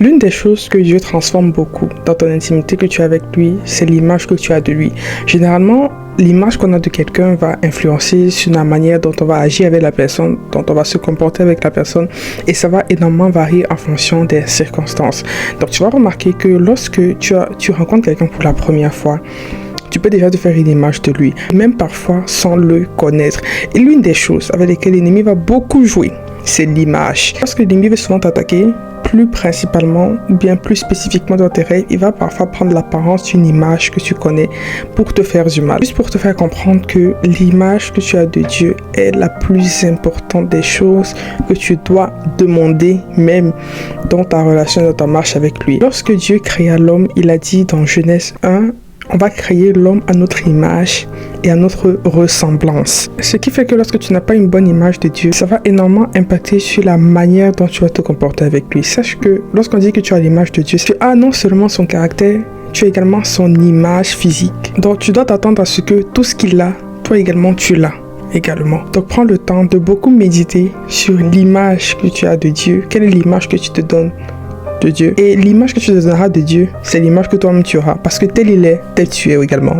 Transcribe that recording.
L'une des choses que Dieu transforme beaucoup dans ton intimité que tu as avec lui, c'est l'image que tu as de lui. Généralement, l'image qu'on a de quelqu'un va influencer sur la manière dont on va agir avec la personne, dont on va se comporter avec la personne, et ça va énormément varier en fonction des circonstances. Donc tu vas remarquer que lorsque tu rencontres quelqu'un pour la première fois, tu peux déjà te faire une image de lui, même parfois sans le connaître. Et l'une des choses avec lesquelles l'ennemi va beaucoup jouer, c'est l'image. Parce que l'ennemi veut souvent t'attaquer, plus principalement ou bien plus spécifiquement dans tes rêves, il va parfois prendre l'apparence d'une image que tu connais pour te faire du mal. Juste pour te faire comprendre que l'image que tu as de Dieu est la plus importante des choses que tu dois demander même dans ta relation, dans ta marche avec lui. Lorsque Dieu créa l'homme, il a dit dans Genèse 1, on va créer l'homme à notre image et à notre ressemblance. Ce qui fait que lorsque tu n'as pas une bonne image de Dieu, ça va énormément impacter sur la manière dont tu vas te comporter avec lui. Sache que lorsqu'on dit que tu as l'image de Dieu, tu as non seulement son caractère, tu as également son image physique. Donc tu dois t'attendre à ce que tout ce qu'il a, toi également tu l'as. Également. Donc prends le temps de beaucoup méditer sur l'image que tu as de Dieu. Quelle est l'image que tu te donnes de Dieu? Et l'image que tu te donneras de Dieu, c'est l'image que toi-même tu auras. Parce que tel il est, tel tu es également.